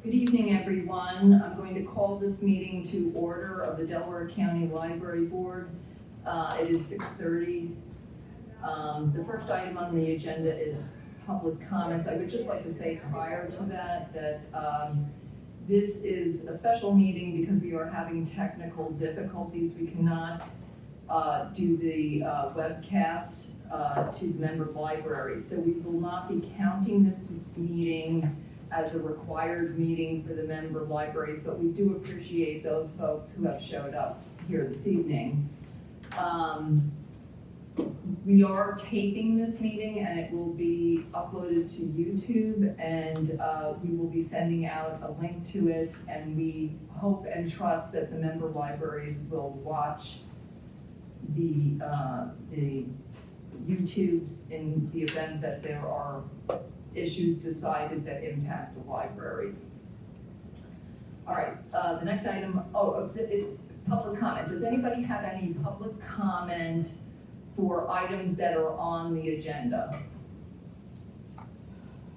Good evening, everyone. I'm going to call this meeting to order of the Delaware County Library Board. It is 6:30. The first item on the agenda is public comments. I would just like to say prior to that this is a special meeting because we are having technical difficulties. We cannot do the webcast to the member library. So we will not be counting this meeting as a required meeting for the member libraries, but we do appreciate those folks who have showed up here this evening. We are taping this meeting and it will be uploaded to YouTube, and we will be sending out a link to it, and we hope and trust that the member libraries will watch the YouTubes in the event that there are issues decided that impact the libraries. All right, the next item, public comment. Does anybody have any public comment for items that are on the agenda?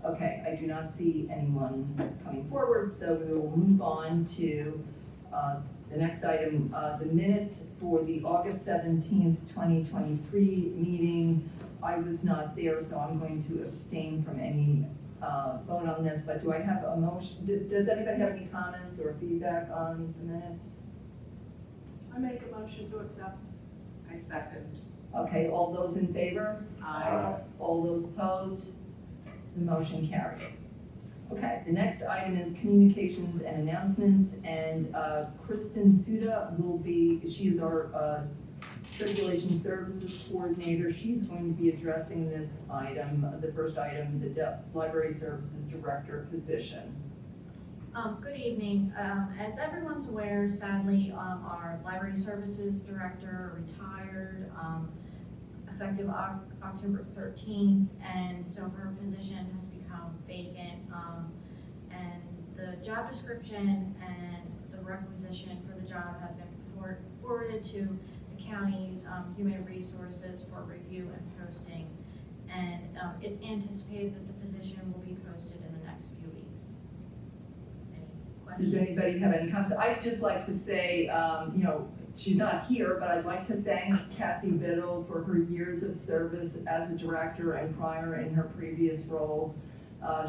Okay, I do not see anyone coming forward, so we will move on to the next item, the minutes for the August 17th, 2023 meeting. I was not there, so I'm going to abstain from any vote on this, but do I have a motion? Does anybody have any comments or feedback on the minutes? I make a motion to accept. I second. Okay, all those in favor? Aye. All those opposed? The motion carries. Okay, the next item is communications and announcements, and Kristen Suda will be, she is our circulation services coordinator. She's going to be addressing this item, the first item, the library services director position. Good evening. As everyone's aware, sadly, our library services director retired effective October 13th, and so her position has become vacant. And the job description and the requisition for the job have been forwarded to the county's human resources for review and posting. And it's anticipated that the position will be posted in the next few weeks. Does anybody have any comments? I'd just like to say, you know, she's not here, but I'd like to thank Kathy Biddle for her years of service as a director and prior in her previous roles.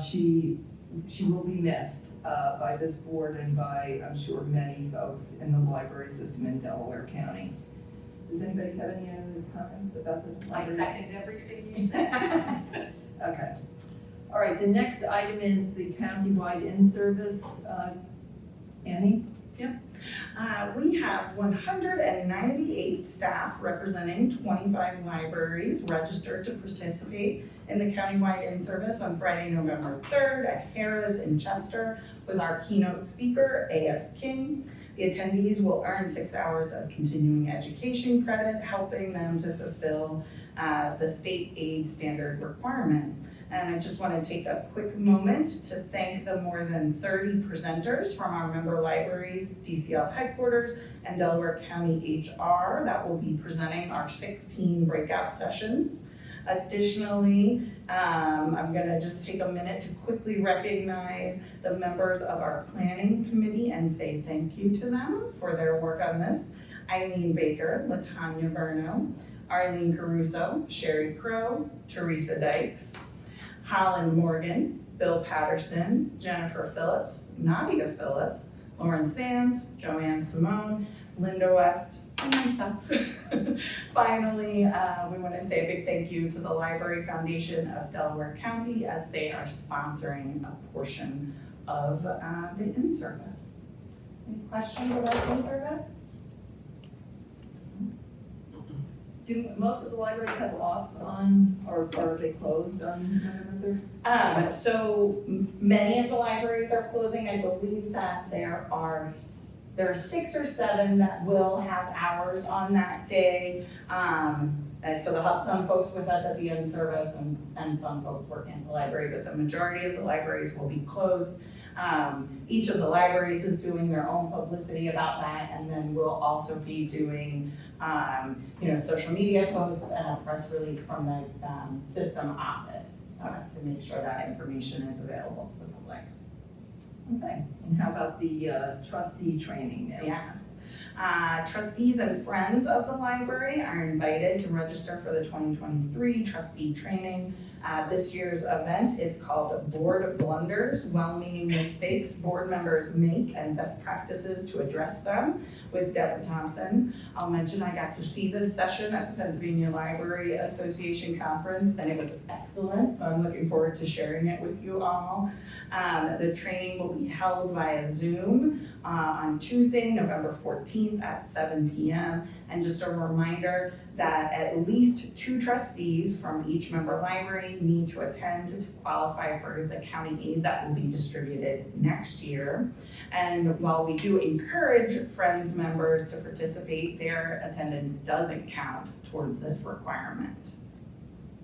She will be missed by this board and by, I'm sure, many folks in the library system in Delaware County. Does anybody have any other comments about the library? I second everything you said. Okay. All right, the next item is the county-wide in-service. Annie? We have 198 staff representing 25 libraries registered to participate in the countywide in-service on Friday, November 3rd at Harrah's in Chester with our keynote speaker, A.S. King. The attendees will earn 6 hours of continuing education credit, helping them to fulfill the state aid standard requirement. And I just want to take a quick moment to thank the more than 30 presenters from our member libraries, DCL headquarters, and Delaware County HR that will be presenting our 16 breakout sessions. Additionally, I'm going to just take a minute to quickly recognize the members of our planning committee and say thank you to them for their work on this. Eileen Baker, Latanya Berno, Arlene Caruso, Sherry Crow, Teresa Dykes, Holland Morgan, Bill Patterson, Jennifer Phillips, Nadia Phillips, Lauren Sands, Joanne Simone, Linda West, and myself. Finally, we want to say a big thank you to the Library Foundation of Delaware County as they are sponsoring a portion of the in-service. Any questions about in-service? Do most of the libraries have off on, or are they closed on November 3rd? So many of the libraries are closing. I believe that there are 6 or 7 that will have hours on that day. And so they'll have some folks with us at the end service and some folks working at the library, but the majority of the libraries will be closed. Each of the libraries is doing their own publicity about that, and then we'll also be doing social media posts and a press release from the system office to make sure that information is available to the public. Okay, and how about the trustee training now? Yes. Trustees and friends of the library are invited to register for the 2023 trustee training. This year's event is called Board Blunders, Well-Meaning Mistakes Board Members Make and Best Practices to Address Them, with Deborah Thompson. I'll mention I got to see this session at the Pennsylvania Library Association Conference, and it was excellent, so I'm looking forward to sharing it with you all. The training will be held via Zoom on Tuesday, November 14th at 7 p.m. And just a reminder that at least 2 trustees from each member library need to attend to qualify for the county aid that will be distributed next year. And while we do encourage Friends members to participate, their attendance doesn't count towards this requirement.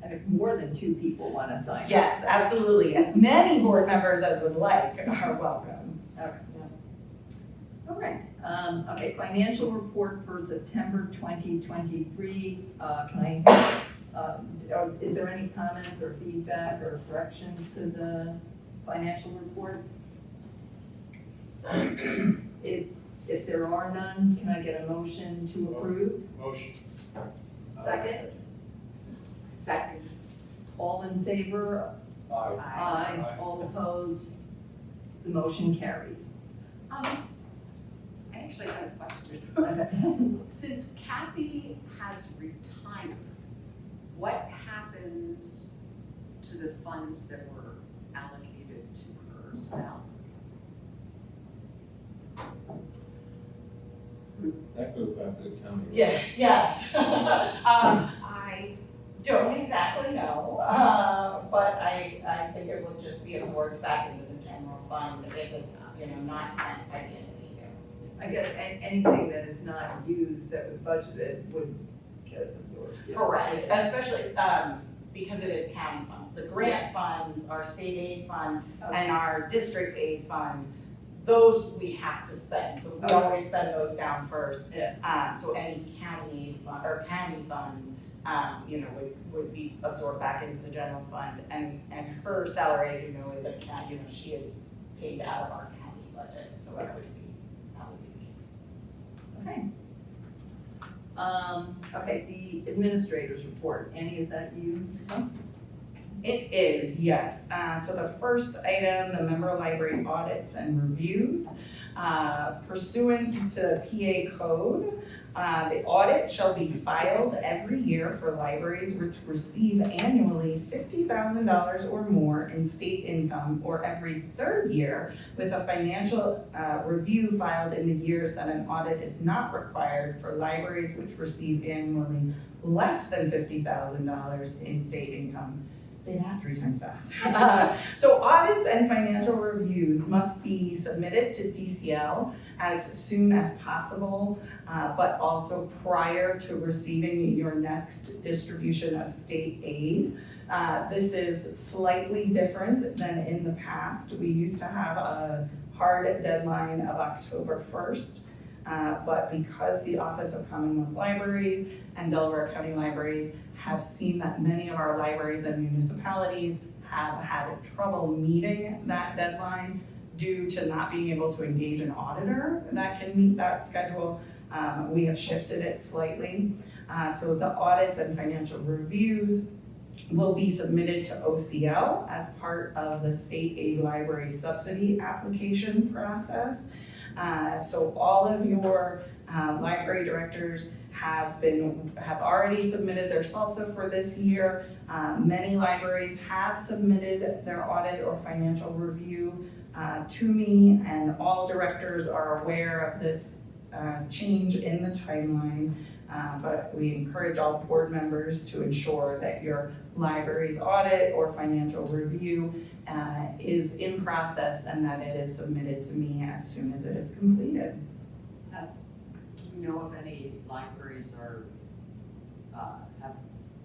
And if more than 2 people want to sign up. Yes, absolutely. As many board members as would like are welcome. All right, okay, financial report for September 2023. Is there any comments or feedback or corrections to the financial report? If there are none, can I get a motion to approve? Motion. Second? Second. All in favor? Aye. Aye. All opposed? The motion carries. I actually had a question. Since Kathy has retired, what happens to the funds that were allocated to her salary? That goes back to the county. Yes. I don't exactly know, but I think it will just be absorbed back into the general fund if it's, not spent by the end of the year. I guess anything that is not used that was budgeted would get absorbed. Correct, especially, because it is county funds. The grant funds, our state aid fund, and our district aid fund, those we have to spend, so we always spend those down first. Yeah. So any county aid fund, or county funds, would be absorbed back into the general fund, and her salary, as you know, is she is paid out of our county budget, so that would be the case. Okay. Okay, the administrator's report. Annie, is that you? It is, yes. So the first item, the member library audits and reviews. Pursuant to PA code, the audit shall be filed every year for libraries which receive annually $50,000 or more in state income, or every 3rd year, with a financial review filed in the years that an audit is not required for libraries which receive annually less than $50,000 in state income. Say that 3 times fast. So audits and financial reviews must be submitted to DCL as soon as possible, but also prior to receiving your next distribution of state aid. This is slightly different than in the past. We used to have a hard deadline of October 1st. But because the Office of Commonwealth Libraries and Delaware County Libraries have seen that many of our libraries and municipalities have had trouble meeting that deadline due to not being able to engage an auditor that can meet that schedule, we have shifted it slightly. So the audits and financial reviews will be submitted to OCL as part of the state aid library subsidy application process. So all of your library directors have already submitted their SALSA for this year. Many libraries have submitted their audit or financial review to me, and all directors are aware of this change in the timeline. But we encourage all board members to ensure that your library's audit or financial review is in process and that it is submitted to me as soon as it is completed. Do you know if any libraries have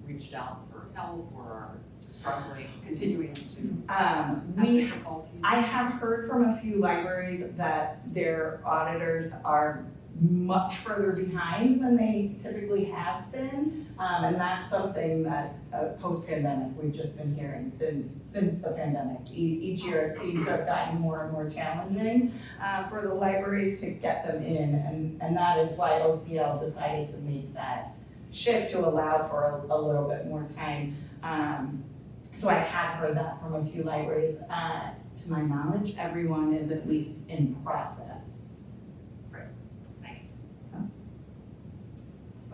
reached out for help or are struggling, continuing to have difficulties? I have heard from a few libraries that their auditors are much further behind than they typically have been. And that's something that, post-pandemic, we've just been hearing since the pandemic. Each year it seems to have gotten more and more challenging, for the libraries to get them in. And that is why OCL decided to make that shift to allow for a little bit more time. So I have heard that from a few libraries. To my knowledge, everyone is at least in process. Thanks.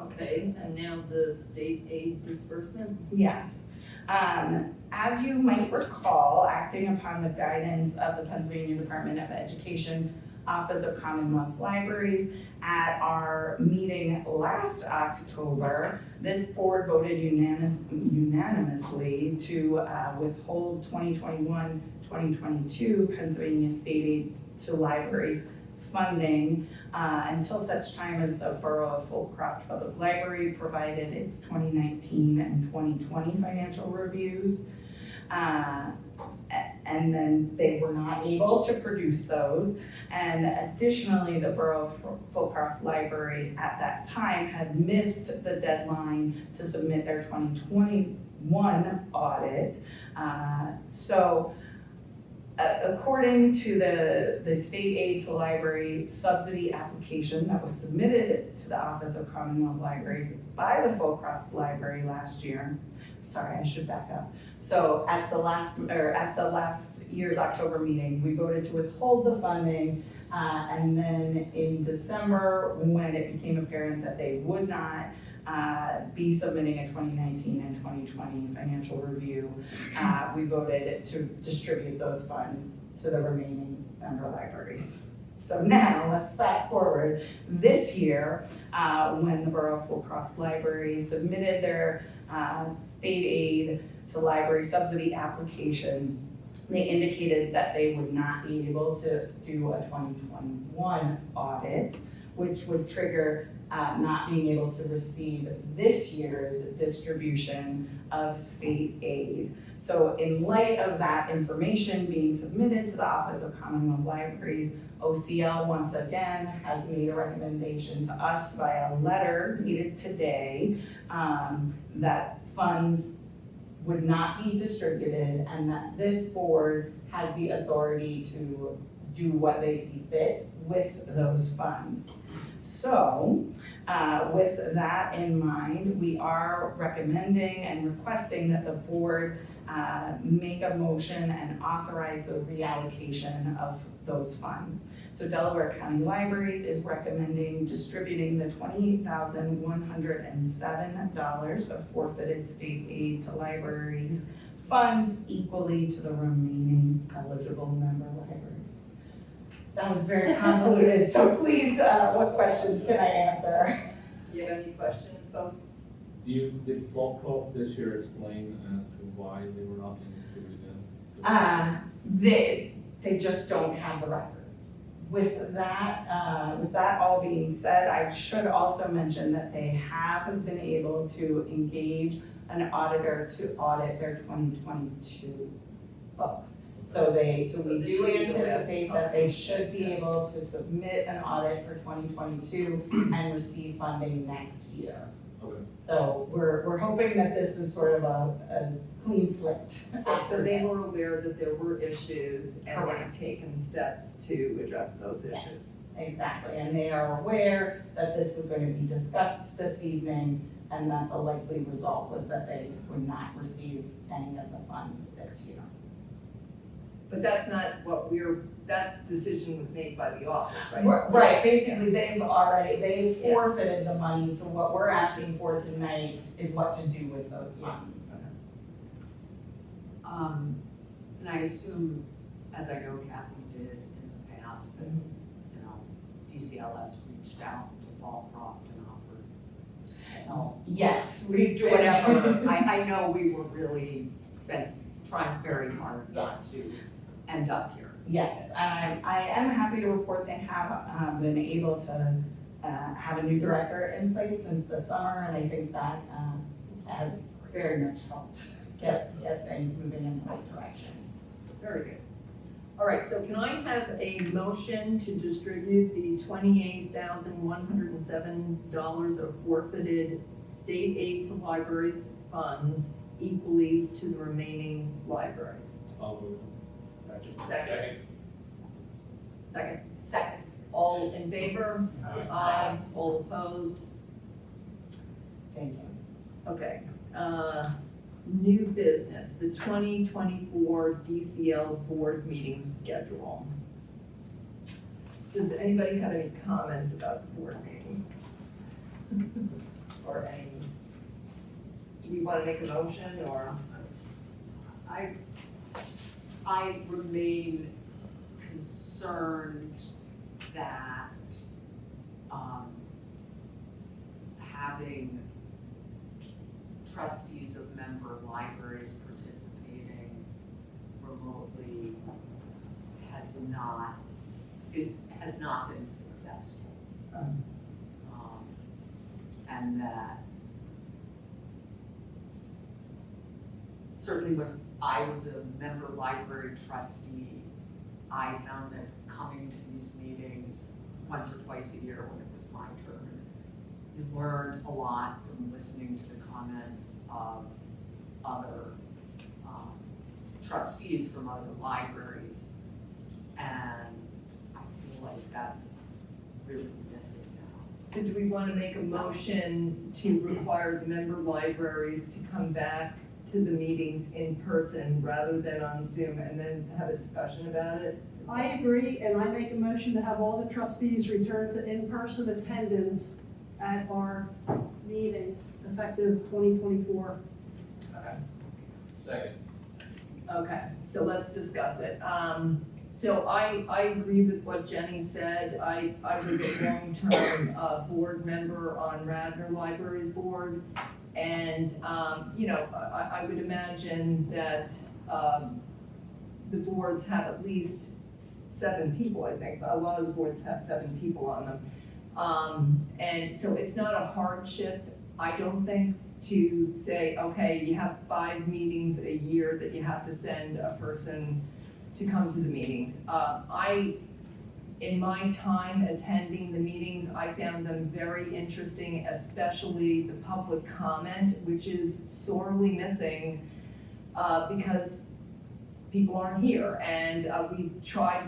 Okay, and now the state aid disbursement. Yes. As you might recall, acting upon the guidance of the Pennsylvania Department of Education, Office of Commonwealth Libraries, at our meeting last October, this board voted unanimously to withhold 2021-2022 Pennsylvania state aid to libraries funding until such time as the Borough of Fulcroft Public Library provided its 2019 and 2020 financial reviews. And then they were not able to produce those. And additionally, the Borough of Fulcroft Library at that time had missed the deadline to submit their 2021 audit. According to the state aid to library subsidy application that was submitted to the Office of Commonwealth Libraries by the Fulcroft Library last year, sorry, I should back up. So at the last year's October meeting, we voted to withhold the funding, and then in December, when it became apparent that they would not be submitting a 2019 and 2020 financial review, we voted to distribute those funds to the remaining member libraries. So now, let's fast forward this year, when the Borough of Fulcroft Library submitted their state aid to library subsidy application. They indicated that they would not be able to do a 2021 audit, which would trigger not being able to receive this year's distribution of state aid. So in light of that information being submitted to the Office of Commonwealth Libraries, OCL once again has made a recommendation to us via letter dated today that funds would not be distributed and that this board has the authority to do what they see fit with those funds. So with that in mind, we are recommending and requesting that the board make a motion and authorize the reallocation of those funds. So Delaware County Libraries is recommending distributing the $28,107 of forfeited state aid to libraries funds equally to the remaining eligible member libraries. That was very convoluted, so please, what questions can I answer? Do you have any questions, folks? Did Fulcroft this year explain as to why they were not being distributed? They just don't have the records. With that all being said, I should also mention that they have been able to engage an auditor to audit their 2022 books. So we do anticipate that they should be able to submit an audit for 2022 and receive funding next year. Okay. So we're hoping that this is sort of a clean slate. So they were aware that there were issues and Correct. they've taken steps to address those Yes. issues. Exactly, and they are aware that this was going to be discussed this evening and that the likely result was that they would not receive any of the funds this year. But that's not what that decision was made by the office, right? Right, basically, they forfeited the money, so what we're asking for tonight is what to do with those funds. And I assume, as I know Kathy did in the past, that, DCLS reached out to Fallcroft and offered to help. Yes, we do. Whatever, I know we were really been trying very hard not to end up here. Yes, I am happy to report they have been able to have a new director in place since the summer, and I think that has very much helped get things moving in the right direction. Very good. All right, so can I have a motion to distribute the $28,107 of forfeited state aid to libraries funds equally to the remaining libraries? I'll move. Second. Second. Second. All in favor? Aye. All opposed? Thank you. Okay, new business, the 2024 DCL board meeting schedule. Does anybody have any comments about the board meeting? Or any, do you want to make a motion, or? I remain concerned that, having trustees of member libraries participating remotely has not been successful. And that certainly when I was a member library trustee, I found that coming to these meetings once or twice a year when it was my turn, you learned a lot from listening to the comments of other trustees from other libraries. And I feel like that's really missing now. So do we want to make a motion to require the member libraries to come back to the meetings in person rather than on Zoom, and then have a discussion about it? I agree, and I make a motion to have all the trustees return to in-person attendance at our meetings effective 2024. Okay. Second. Okay, so let's discuss it. So I agree with what Jenny said. I was a long-term board member on Radnor Libraries Board. And, I would imagine that the boards have at least 7 people, I think. A lot of the boards have 7 people on them. And so it's not a hardship, I don't think, to say, okay, you have 5 meetings a year that you have to send a person to come to the meetings. In my time attending the meetings, I found them very interesting, especially the public comment, which is sorely missing because people aren't here. And we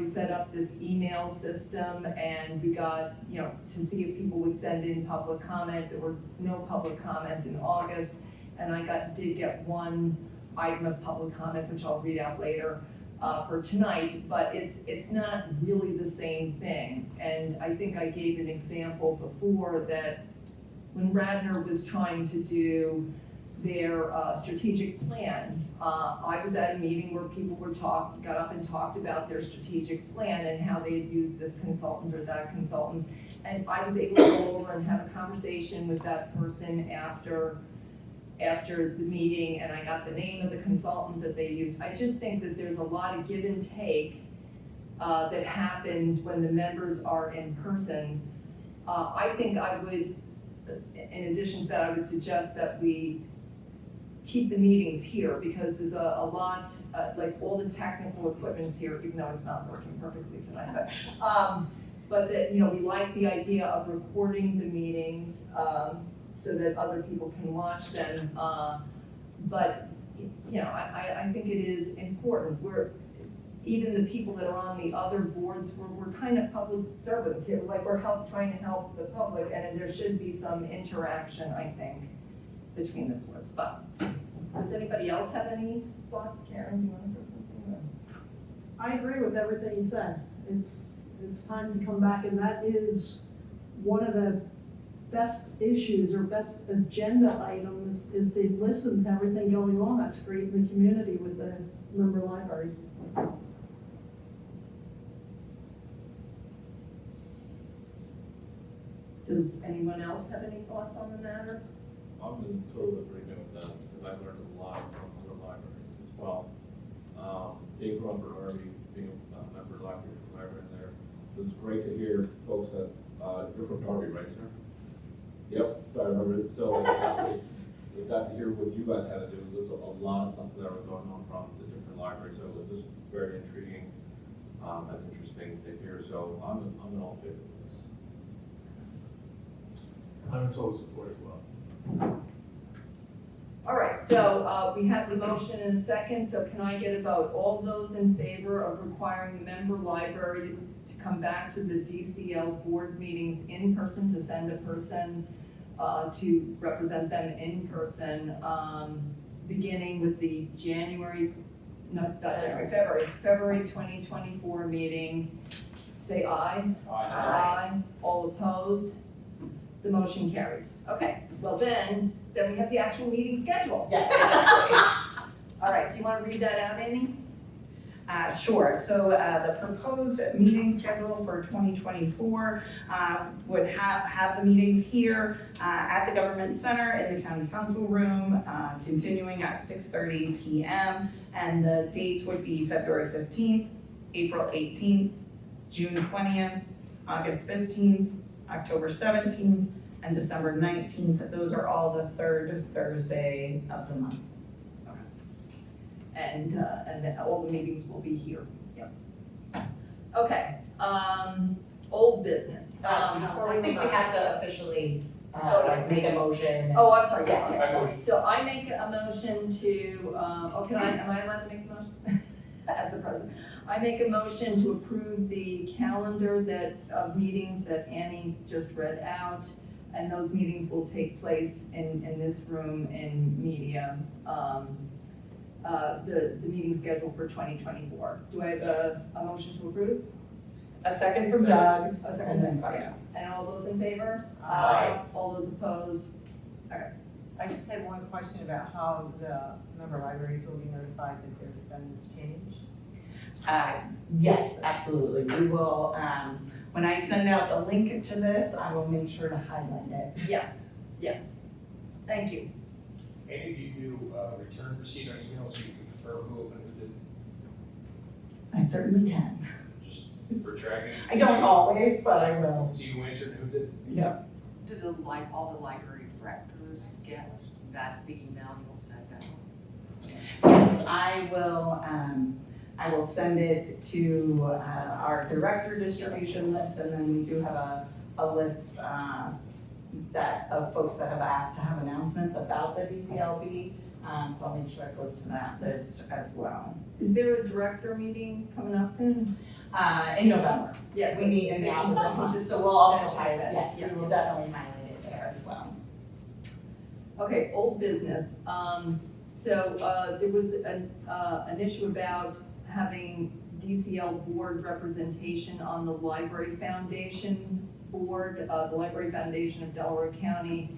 set up this email system, and we got, to see if people would send in public comment. There were no public comment in August, and I did get one item of public comment, which I'll read out later. For tonight, but it's not really the same thing. And I think I gave an example before that when Radnor was trying to do their strategic plan, I was at a meeting where people got up and talked about their strategic plan and how they had used this consultant or that consultant. And I was able to go over and have a conversation with that person after the meeting, and I got the name of the consultant that they used. I just think that there's a lot of give and take that happens when the members are in person. I think I would, in addition to that, I would suggest that we keep the meetings here, because there's a lot, like all the technical equipment's here, even though it's not working perfectly tonight, but that, we like the idea of recording the meetings, so that other people can watch them. But, I think it is important. Even the people that are on the other boards, we're kind of public servants here. Like, we're trying to help the public, and there should be some interaction, I think, between the boards. But does anybody else have any thoughts? Karen, do you want to say something? I agree with everything you said. It's time to come back, and that is one of the best issues or best agenda items is to listen to everything going on that's great in the community with the member libraries. Does anyone else have any thoughts on the matter? I'm in total agreement with them, because I've learned a lot from other libraries as well. Being from Bernardi, being a member library in there, it was great to hear folks that, you're from Darby, right, sir? Yep, so I remember it, so we got to hear what you guys had to do. There's a lot of stuff that was going on from the different libraries, so it was just very intriguing. and interesting to hear, so I'm in all favor of this. I'm in total support as well. All right, so we have the motion and a second, so can I get a vote? All those in favor of requiring the member libraries to come back to the DCL board meetings in person, to send a person to represent them in person, beginning with the February 2024 meeting, say aye. Aye. All opposed? The motion carries. Okay, well then we have the actual meeting schedule. Yes, exactly. All right, do you want to read that out, Amy? Sure, so the proposed meeting schedule for 2024 would have the meetings here at the Government Center in the County Council Room, continuing at 6:30 p.m. And the dates would be February 15th, April 18th, June 20th, August 15th, October 17th, and December 19th. Those are all the third Thursday of the month. And then all the meetings will be here. Yep. Okay, old business. Before I think move we on. have to officially, Okay. make a motion. Oh, I'm sorry, I yes. motion. So I make a motion to, am I allowed to make a motion? As the president. I make a motion to approve the calendar of meetings that Annie just read out. And those meetings will take place in this room in media. The meeting schedule for 2024. Do I have a motion to approve? A second from Doug, A and second. then Claudia. And all those in favor? Aye. All those opposed? I just had one question about how the member libraries will be notified that there's been this change. Yes, absolutely. We will, when I send out the link to this, I will make sure to highlight it. Yeah. Thank you. Amy, do you do return receipt on email so you can confirm who opened who didn't? I certainly can. Just for tracking? I don't always, but I will. See who answered and who didn't? Yep. Do all the library directors get the email you'll send out? Yes, I will send it to our director distribution list, and then we do have a list of folks that have asked to have announcements about the DCLB. So I'll make sure it goes to that list as well. Is there a director meeting coming up soon? In November. Yes. We meet in the Maybe opposite we month, just so we'll also mention highlight, that. yes, Yeah. we will definitely highlight it there as well. Okay, old business. So there was an issue about having DCL board representation on the Library Foundation board. The Library Foundation of Delaware County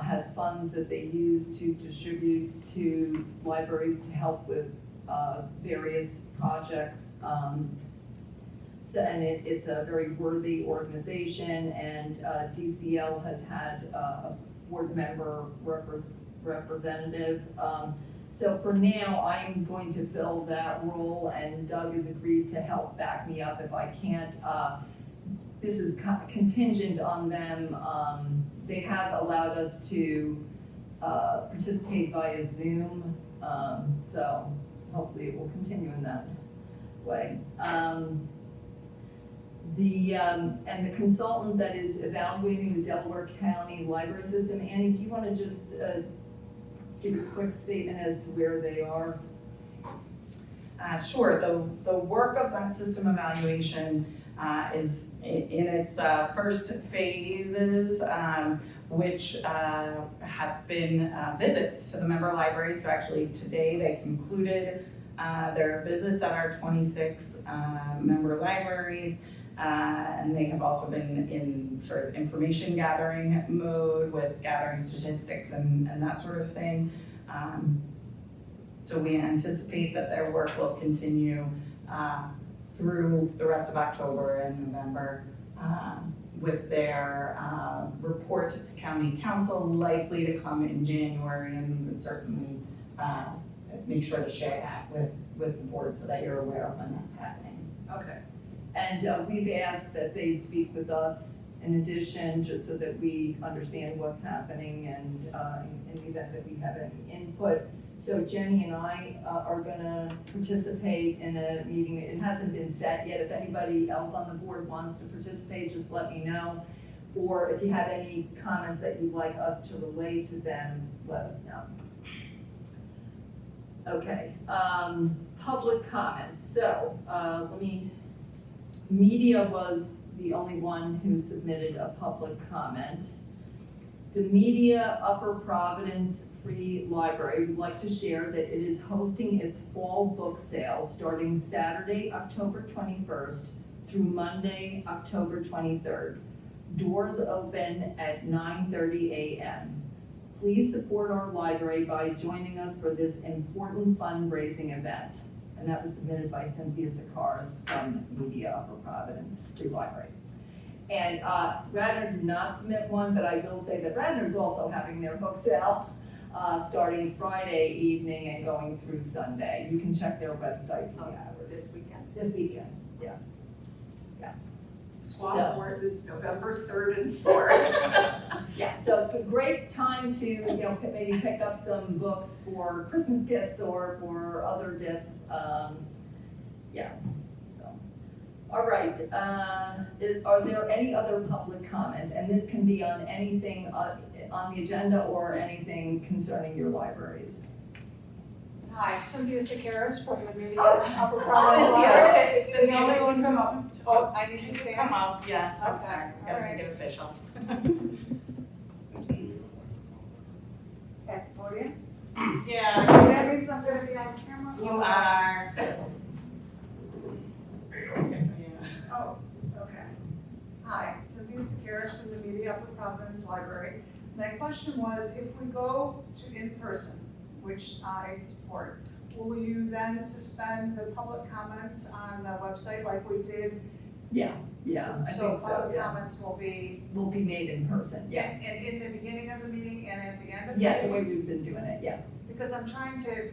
has funds that they use to distribute to libraries to help with various projects. And it's a very worthy organization, and DCL has had a board member representative. So for now, I'm going to fill that role, and Doug has agreed to help back me up if I can't. This is contingent on them. They have allowed us to participate via Zoom, so hopefully it will continue in that way. And the consultant that is evaluating the Delaware County library system, Annie, do you want to just give a quick statement as to where they are? Sure, the work of that system evaluation is in its first phases, which have been visits to the member libraries. So actually today they concluded their visits at our 26 member libraries. And they have also been in sort of information gathering mode with gathering statistics and that sort of thing. So we anticipate that their work will continue through the rest of October and November with their report to the county council likely to come in January, and we would certainly make sure to share that with the board so that you're aware of when that's happening. Okay. And we've asked that they speak with us in addition, just so that we understand what's happening, and in the event that we have any input. So Jenny and I are gonna participate in a meeting. It hasn't been set yet. If anybody else on the board wants to participate, just let me know. Or if you have any comments that you'd like us to relay to them, let us know. Okay, public comments. So, media was the only one who submitted a public comment. The Media Upper Providence Free Library would like to share that it is hosting its fall book sale starting Saturday, October 21st through Monday, October 23rd. Doors open at 9:30 a.m. Please support our library by joining us for this important fundraising event. And that was submitted by Cynthia Sakaris from Media Upper Providence Free Library. And Radnor did not submit one, but I will say that Radnor's also having their book sale starting Friday evening and going through Sunday. You can check their website for the hours. This weekend. This weekend, yeah. Swap So- Wars November 3rd and 4th. Yeah, so a great time to, maybe pick up some books for Christmas gifts or for other gifts. Yeah, so. All right, are there any other public comments? And this can be on anything on the agenda or anything concerning your libraries. Hi, Cynthia Sakaris from the Media Oh. Upper Providence Cynthia, Library. it's in The only one come who's, up. oh, I need to Come stand? up, yes, I'm Okay, sorry, all gotta right. make it official. At the podium? Yeah, That means I'm gonna be on camera? you are. Oh, okay. Hi, Cynthia Sakaris from the Media Upper Providence Library. My question was, if we go to in-person, which I support, will you then suspend the public comments on the website like we did? Yeah, I think So so, public yeah. comments will be, Will be made in person, yes. and in the beginning of the meeting and at the end of the Yeah, the meeting? way we've been doing it, yeah. Because I'm trying to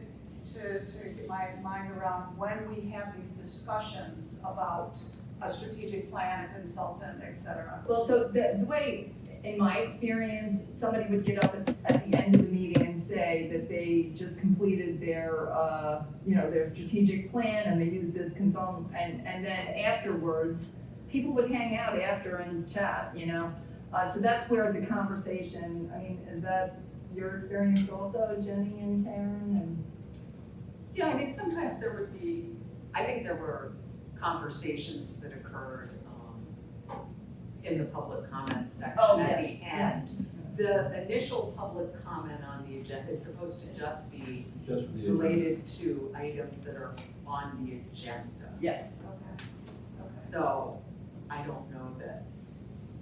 get my mind around when we have these discussions about a strategic plan, a consultant, et cetera. Well, so the way, in my experience, somebody would get up at the end of the meeting and say that they just completed their, their strategic plan and they used this consultant, and then afterwards, people would hang out after and chat, So that's where the conversation, is that your experience also, Jenny and Karen and? Yeah, I mean, sometimes there would be, I think there were conversations that occurred in the public comment section Oh, at yeah, the end. The initial public comment on the agenda is supposed to just be Just for the. related to items that are on the agenda. Yeah. Okay. So I don't know that,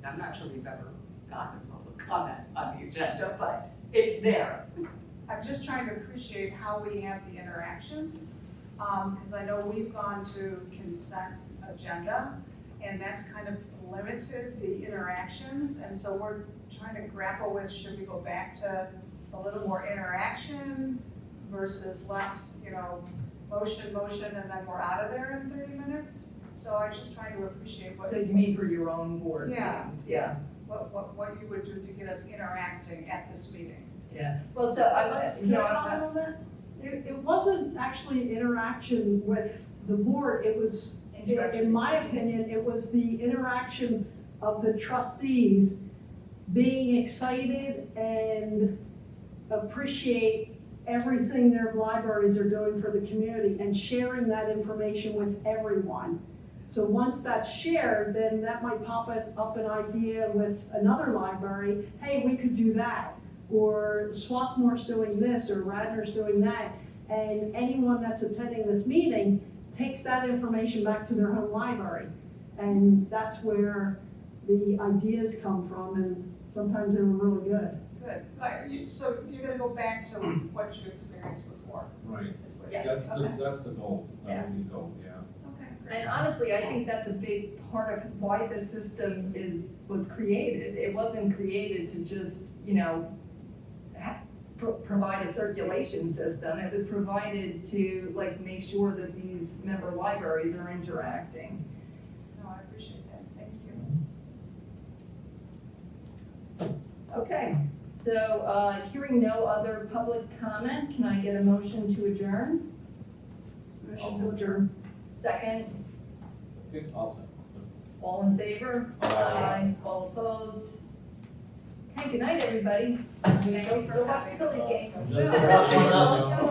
I'm not sure we've ever gotten a public comment on the agenda, but it's there. I'm just trying to appreciate how we have the interactions, because I know we've gone to consent agenda, and that's kind of limited the interactions, and so we're trying to grapple with, should we go back to a little more interaction versus less, motion, and then we're out of there in 30 minutes? So I'm just trying to appreciate So you mean for your own board Yeah. meetings? Yeah. what you would do to get us interacting at this meeting. Yeah, well, so I, Can I comment on that? It wasn't actually interaction with the board, it was, in my opinion, it was the interaction of the trustees being excited and appreciate everything their libraries are doing for the community and sharing that information with everyone. So once that's shared, then that might pop up an idea with another library, hey, we could do that. Or Swarthmore's doing this, or Radnor's doing that. And anyone that's attending this meeting takes that information back to their home library. And that's where the ideas come from, and sometimes they were really good. Good, so you're gonna go back to what you experienced before? Right, is what- Yes. that's Okay. the goal, that would be the goal, yeah. Okay. And honestly, I think that's a big part of why the system was created. It wasn't created to just, provide a circulation system. It was provided to make sure that these member libraries are interacting. No, I appreciate that, thank you. Okay, So, hearing no other public comment, can I get a motion to adjourn? Motion to adjourn. Second, Okay, awesome. all in favor? Aye. All opposed? Okay, good night, everybody. Thank you for Go watch coming. the Phillies game. No.